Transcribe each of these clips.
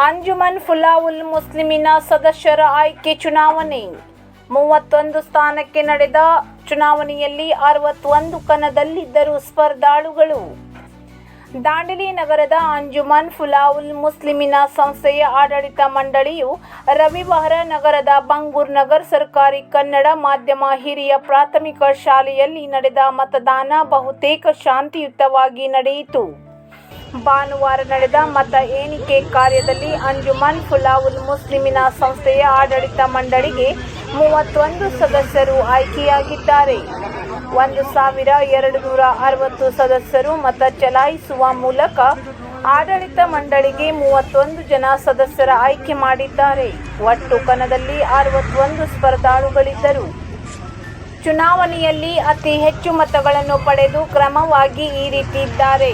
ಅಂಜುಮನ್ ಫುಲಾವುಲ್ ಮುಸ್ಲಿಮಿನ ಸದಸ್ಯರ ಆಯ್ಕೆ ಚುನಾವಣೆ. 31 ಸ್ಥಾನಕ್ಕೆ ನಡೆದ ಚುನಾವಣೆಯಲ್ಲಿ 61 ಕಣದಲ್ಲಿದ್ದರು ಸ್ಪರ್ಧಾಳುಗಳು. ದಾಂಡೇಲಿ ನಗರದ ಅಂಜುಮನ್ ಫುಲಾವುಲ್ ಮುಸ್ಲಿಮಿನ ಸಂಸ್ಥೆಯ ಆಡಳಿತ ಮಂಡಳಿಯು ರವಿವಾರ ನಗರದ ಬಂಗೂರ್ ನಗರ್ ಸರ್ಕಾರಿ ಕನ್ನಡ ಮಾಧ್ಯಮ ಹಿರಿಯ ಪ್ರಾಥಮಿಕ ಶಾಲೆಯಲ್ಲಿ ನಡೆದ ಮತದಾನ ಬಹುತೇಕ ಶಾಂತಿಯುತವಾಗಿ ನಡೆಯಿತು. ಭಾನುವಾರ ನಡೆದ ಮತ ಎಣಿಕೆ ಕಾರ್ಯದಲ್ಲಿ ಅಂಜುಮನ್ ಫುಲಾವುಲ್ ಮುಸ್ಲಿಮಿನ ಸಂಸ್ಥೆಯ ಆಡಳಿತ ಮಂಡಳಿಗೆ 31 ಸದಸ್ಯರು ಆಯ್ಕೆಯಾಗಿದ್ದಾರೆ. 1260 ಸದಸ್ಯರು ಮತ ಚಲಾಯಿಸುವ ಮೂಲಕ ಆಡಳಿತ ಮಂಡಳಿಗೆ 31 ಜನ ಸದಸ್ಯರ ಆಯ್ಕೆ ಮಾಡಿದ್ದಾರೆ. ಒಟ್ಟು ಕಣದಲ್ಲಿ 61 ಸ್ಪರ್ಧಾಳುಗಳಿದ್ದರು. ಚುನಾವಣೆಯಲ್ಲಿ ಅತಿ ಹೆಚ್ಚು ಮತಗಳನ್ನು ಪಡೆದು ಕ್ರಮವಾಗಿ ಈ ರೀತಿ ಇದ್ದಾರೆ: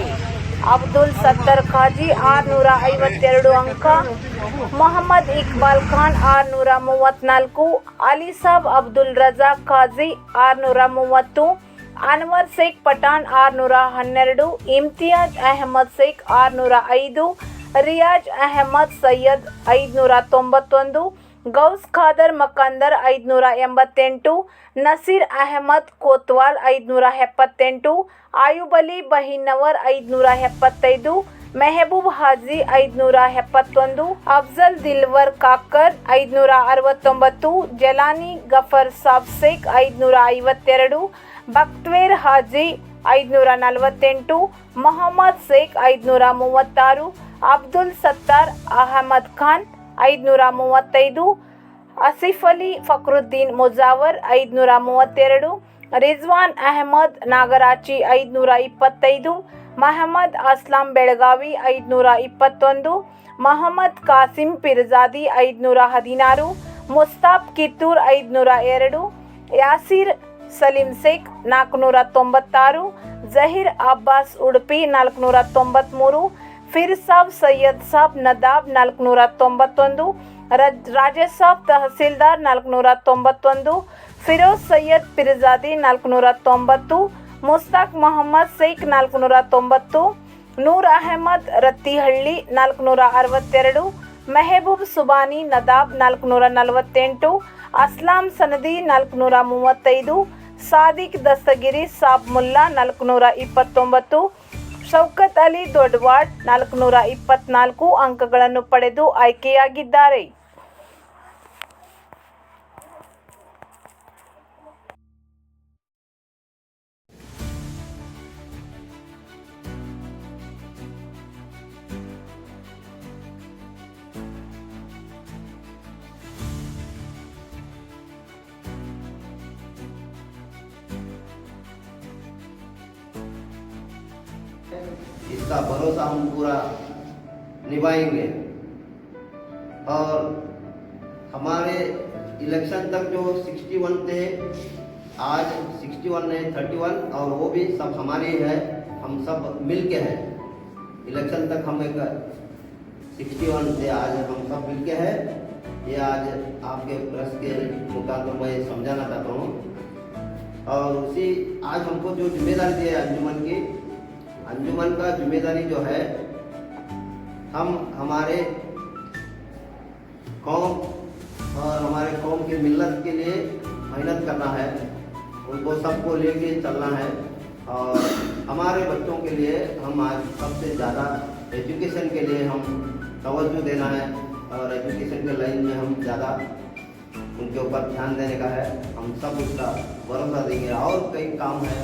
ಅಬ್ದುಲ್ ಸತ್ತರ್ ಖಾಜಿ 652 ಅಂಕ, ಮೊಹಮ್ಮದ್ ಇಕ್ಬಾಲ್ ಖಾನ್ 634, ಅಲಿಸಾಬ್ ಅಬ್ದುಲ್ ರಜಾಕ್ ಖಾಜಿ 630, ಅನ್ವರ್ ಶೇಖ್ ಪಠಾಣ್ 612, ಇಮ್ತಿಯಾಜ್ ಅಹಮದ್ ಶೇಖ್ 605, ರಿಯಾಜ್ ಅಹಮದ್ ಸೈಯದ್ 591, ಗೌಸ್ ಖಾದರ್ ಮಕಂದರ್ 588, ನಸೀರ್ ಅಹಮದ್ ಕೋತ್ವಾಲ್ 578, ಆಯುಬ್ ಅಲಿ ಬಹಿನ್ನವರ್ 575, ಮೆಹಬೂಬ್ ಹಾಜಿ 571, ಅಫ್ಜಲ್ ದಿಲ್ವರ್ ಕಾಕರ್ 569, ಜಲಾನಿ ಗಫರ್ ಸಾಬ್ ಶೇಖ್ 552, ಬಕ್ತವೇರ್ ಹಾಜಿ 548, ಮೊಹಮ್ಮದ್ ಶೇಖ್ 536, ಅಬ್ದುಲ್ ಸತ್ತಾರ್ ಅಹಮದ್ ಖಾನ್ 535, ಆಸಿಫ್ ಅಲಿ ಫಕ್ರುದ್ದೀನ್ ಮುಜಾವರ್ 532, ರಿಜ್ವಾನ್ ಅಹಮದ್ ನಾಗರಾಚಿ 525, ಮಹಮ್ಮದ್ ಅಸ್ಲಾಂ ಬೆಳಗಾವಿ 521, ಮೊಹಮ್ಮದ್ ಕಾಸಿಂ ಪಿರ್ಜಾದಿ 516, ಮುಸ್ತಾಫ್ ಕಿತ್ತೂರ್ 502, ಯಾಸೀರ್ ಸಲೀಂ ಶೇಖ್ 496, ಜಹೀರ್ ಅಬ್ಬಾಸ್ ಉಡುಪಿ 493, ಫಿರ್ಸಾಬ್ ಸೈಯದ್ ಸಾಬ್ ನದಾಬ್ 491, ರಾಜಸಾಬ್ ತಹಸೀಲ್ದಾರ್ 491, ಫಿರೋಜ್ ಸೈಯದ್ ಪಿರ್ಜಾದಿ 490, ಮುಸ್ತಾಕ್ ಮೊಹಮ್ಮದ್ ಶೇಖ್ 490, ನೂರ್ ಅಹಮದ್ ರತ್ತಿಹಳ್ಳಿ 462, ಮೆಹಬೂಬ್ ಸುಬಾನಿ ನದಾಬ್ 448, ಅಸ್ಲಾಂ ಸನದಿ 435, ಸಾದಿಕ್ ದಸ್ತಗಿರಿ ಸಾಬ್ ಮುಲ್ಲಾ 429, ಶೌಕತ್ ಅಲಿ ದೊಡ್ವಾಡ್ 424 ಅಂಕಗಳನ್ನು ಪಡೆದು ಆಯ್ಕೆಯಾಗಿದ್ದಾರೆ. इसका भरोसा हम पूरा निभाएंगे और हमारे इलेक्शन तक जो 61 थे, आज 61 है, 31 और वो भी सब हमारे है, हम सब मिल के हैं। इलेक्शन तक हम एक 61 थे, आज हम सब मिल के हैं। ये आज आपके प्रेस के मुताबिक मैं समझाना चाहता हूँ। और उसी आज हमको जो जिम्मेदारी दी है अंजुमन का जिम्मेदारी जो है, हम हमारे कौम और हमारे कौम की मिल्लत के लिए मेहनत करना है, उनको सबको लेके चलना है। और हमारे बच्चों के लिए हम आज सबसे ज़्यादा एजुकेशन के लिए हम तवज्जो देना है और एजुकेशन के लाइन में हम ज़्यादा उनके ऊपर ध्यान देने का है। हम सब उसका भरोसा देंगे। और कई काम है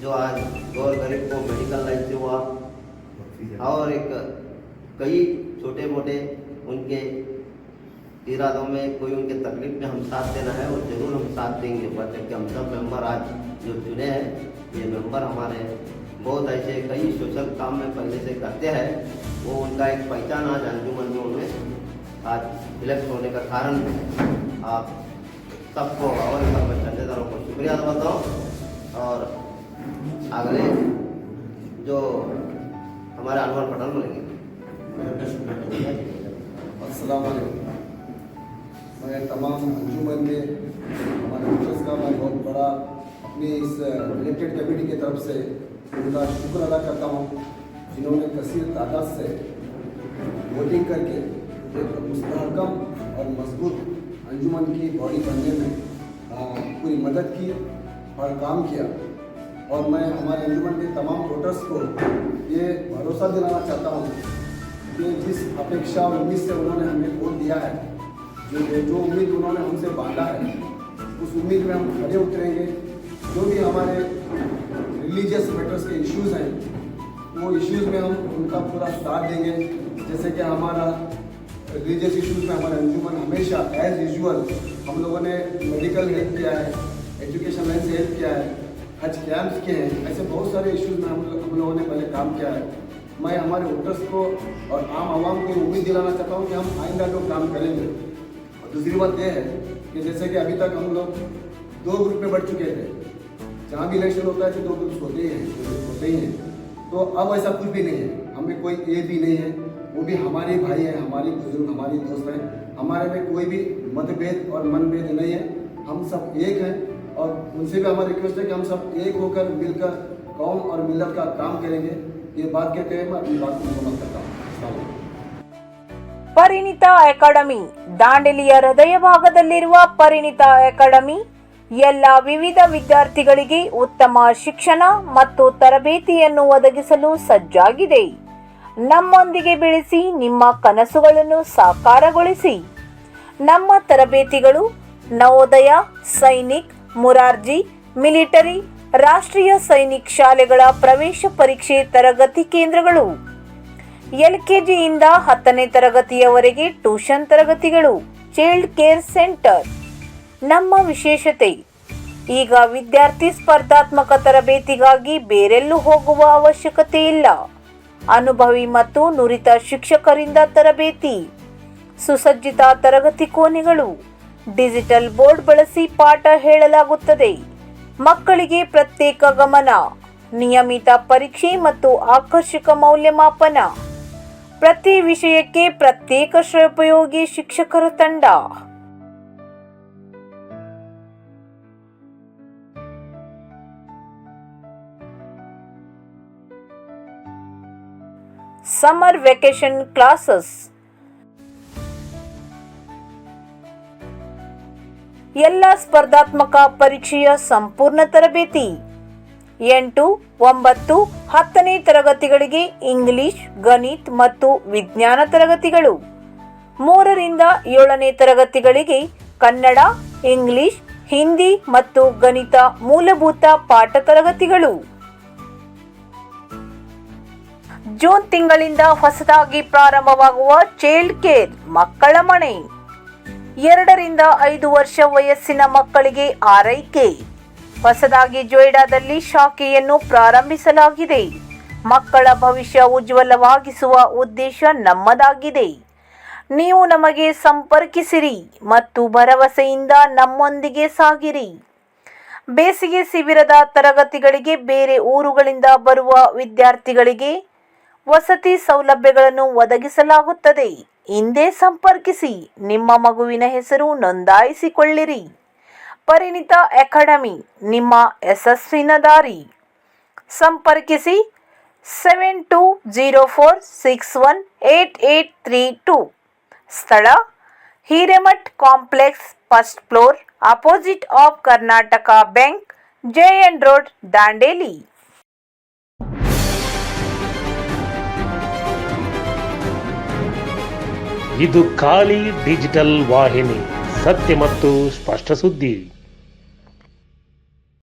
जो आज गौर गरीब को मेडिकल लाइन से हुआ और एक कई छोटे मोटे उनके इरादों में कोई उनके तकलीफ में हम साथ देना है और ज़रूर हम साथ देंगे। बल्कि हम सब मेंबर आज जो चुने हैं, ये मेंबर हमारे बहुत ऐसे कई सोशल काम में पहले से करते हैं। वो उनका एक पहचान आज अंजुमन में उनमें आज इलेक्ट होने का कारण है। आप सबको और चंदेदारों को शुक्रिया बताता हूँ। और अगले जो हमारे अनवर पठान बोलेंगे। अस्सलाम वालेकुम। मैं तमाम अंजुमन में हमारे टीचर्स का मैं बहुत बड़ा अपनी इस इलेक्टेड कमेटी की तरफ से उनका शुक्र अदा करता हूँ, जिन्होंने कसीर तादाद से वोटिंग करके एक मुस्तहकम और मजबूत अंजुमन की बॉडी बनने में पूरी मदद की और काम किया। और मैं हमारे अंजुमन के तमाम वोटर्स को ये भरोसा दिलाना चाहता हूँ कि जिस अपेक्षा और उम्मीद से उन्होंने हमें वोट दिया है, जो उम्मीद उन्होंने हमसे बांधा है, उस उम्मीद में हम खड़े उतरेंगे। जो भी हमारे रिलीजियस मैटर्स के इश्यूज़ हैं, वो इश्यूज़ में हम उनका पूरा साथ देंगे। जैसे कि हमारा रिलीजियस इश्यूज़ में हमारे अंजुमन हमेशा एज यूजुअल हम लोगों ने मेडिकल हेल्प किया है, एजुकेशन लाइन से हेल्प किया है, हज कैंप्स किए हैं। ऐसे बहुत सारे इश्यूज़ में हम लोगों ने पहले काम किया है। मैं हमारे वोटर्स को और आम आवाम को उम्मीद दिलाना चाहता हूँ कि हम आइंदा लोग काम करेंगे। और दूसरी बात यह है कि जैसे कि अभी तक हम लोग 2 ग्रुप में बढ़ चुके थे। जहाँ भी इलेक्शन होता है तो 2 ग्रुप होते ही हैं। तो अब ऐसा कुछ भी नहीं है, हमें कोई ए भी नहीं है, वो भी हमारे भाई हैं, हमारे बुजुर्ग, हमारे दोस्त हैं। हमारे में कोई भी मतभेद और मनभेद नहीं है, हम सब एक हैं। और उनसे भी हमारी रिक्वेस्ट है कि हम सब एक होकर मिलकर कौम और मिल्लत का काम करेंगे। ये बात कहते हुए मैं अपनी बात को मुकम्मल करता हूँ। ಪರಿಣಿತ ಅಕಾಡೆಮಿ ದಾಂಡೇಲಿಯ ಹೃದಯ ಭಾಗದಲ್ಲಿರುವ ಪರಿಣಿತ ಅಕಾಡೆಮಿ ಎಲ್ಲ ವಿವಿಧ ವಿದ್ಯಾರ್ಥಿಗಳಿಗೆ ಉತ್ತಮ ಶಿಕ್ಷಣ ಮತ್ತು ತರಬೇತಿಯನ್ನು ಒದಗಿಸಲು ಸಜ್ಜಾಗಿದೆ. ನಮ್ಮೊಂದಿಗೆ ಬೆಳೆಸಿ ನಿಮ್ಮ ಕನಸುಗಳನ್ನು ಸಾಕಾರಗೊಳಿಸಿ. ನಮ್ಮ ತರಬೇತಿಗಳು ನವೋದಯ, ಸೈನಿಕ್, ಮುರಾರ್ಜಿ, ಮಿಲಿಟರಿ, ರಾಷ್ಟ್ರೀಯ ಸೈನಿಕ್ ಶಾಲೆಗಳ ಪ್ರವೇಶ ಪರೀಕ್ಷೆ ತರಗತಿ ಕೇಂದ್ರಗಳು, LKGಯಿಂದ 10ನೇ ತರಗತಿಯವರೆಗೆ ಟ್ಯೂಷನ್ ತರಗತಿಗಳು, ಚೈಲ್ಡ್ ಕೇರ್ ಸೆಂಟರ್. ನಮ್ಮ ವಿಶೇಷತೆ, ಈಗ ವಿದ್ಯಾರ್ಥಿ ಸ್ಪರ್ಧಾತ್ಮಕ ತರಬೇತಿಗಾಗಿ ಬೇರೆಲ್ಲೂ ಹೋಗುವ ಅವಶ್ಯಕತೆ ಇಲ್ಲ. ಅನುಭವಿ ಮತ್ತು ನುರಿತ ಶಿಕ್ಷಕರಿಂದ ತರಬೇತಿ, ಸುಸಜ್ಜಿತ ತರಗತಿ ಕೋಣೆಗಳು, ಡಿಜಿಟಲ್ ಬೋರ್ಡ್ ಬಳಸಿ ಪಾಠ ಹೇಳಲಾಗುತ್ತದೆ. ಮಕ್ಕಳಿಗೆ ಪ್ರತ್ಯೇಕ ಗಮನ, ನಿಯಮಿತ ಪರೀಕ್ಷೆ ಮತ್ತು ಆಕರ್ಷಕ ಮೌಲ್ಯಮಾಪನ. ಪ್ರತಿ ವಿಷಯಕ್ಕೆ ಪ್ರತ್ಯೇಕ ಶ್ರೇಯೋಪಯೋಗಿ ಶಿಕ್ಷಕರ ತಂಡ. Summer vacation classes. ಎಲ್ಲ ಸ್ಪರ್ಧಾತ್ಮಕ ಪರೀಕ್ಷೆಯ ಸಂಪೂರ್ಣ ತರಬೇತಿ. 8, 9, 10ನೇ ತರಗತಿಗಳಿಗೆ ಇಂಗ್ಲಿಷ್, ಗಣಿತ ಮತ್ತು ವಿಜ್ಞಾನ ತರಗತಿಗಳು. 3ರಿಂದ 7ನೇ ತರಗತಿಗಳಿಗೆ ಕನ್ನಡ, ಇಂಗ್ಲಿಷ್, ಹಿಂದಿ ಮತ್ತು ಗಣಿತ ಮೂಲಭೂತ ಪಾಠ ತರಗತಿಗಳು. ಜೂನ್ ತಿಂಗಳಿಂದ ಹೊಸದಾಗಿ ಪ್ರಾರಂಭವಾಗುವ ಚೈಲ್ಡ್ ಕೇರ್ ಮಕ್ಕಳ ಮನೆ. 2ರಿಂದ 5 ವರ್ಷ ವಯಸ್ಸಿನ ಮಕ್ಕಳಿಗೆ ಆರೈಕೆ. ಹೊಸದಾಗಿ ಜೊಯ್ಡಾದಲ್ಲಿ ಶಾಖೆಯನ್ನು ಪ್ರಾರಂಭಿಸಲಾಗಿದೆ. ಮಕ್ಕಳ ಭವಿಷ್ಯ ಉಜ್ವಲವಾಗಿಸುವ ಉದ್ದೇಶ ನಮ್ಮದಾಗಿದೆ. ನೀವು ನಮಗೆ ಸಂಪರ್ಕಿಸಿರಿ ಮತ್ತು ಭರವಸೆಯಿಂದ ನಮ್ಮೊಂದಿಗೆ ಸಾಗಿರಿ. ಬೇಸಿಗೆ ಶಿಬಿರದ ತರಗತಿಗಳಿಗೆ ಬೇರೆ ಊರುಗಳಿಂದ ಬರುವ ವಿದ್ಯಾರ್ಥಿಗಳಿಗೆ ವಸತಿ ಸೌಲಭ್ಯಗಳನ್ನು ಒದಗಿಸಲಾಗುತ್ತದೆ. ಹಿಂದೆ ಸಂಪರ್ಕಿಸಿ, ನಿಮ್ಮ ಮಗುವಿನ ಹೆಸರು ನೋಂದಾಯಿಸಿಕೊಳ್ಳಿರಿ. ಪರಿಣಿತ ಅಕಾಡೆಮಿ, ನಿಮ್ಮ ಯಶಸ್ಸಿನ ದಾರಿ. ಸಂಪರ್ಕಿಸಿ 7204618832. ಸ್ಥಳ Hiremath complex, first floor, opposite of Karnataka bank, JN road, Dandeli. ಇದು ಖಾಲಿ ಡಿಜಿಟಲ್ ವಾಹಿನಿ, ಸತ್ಯ ಮತ್ತು ಸ್ಪಷ್ಟ ಸುದ್ದಿ.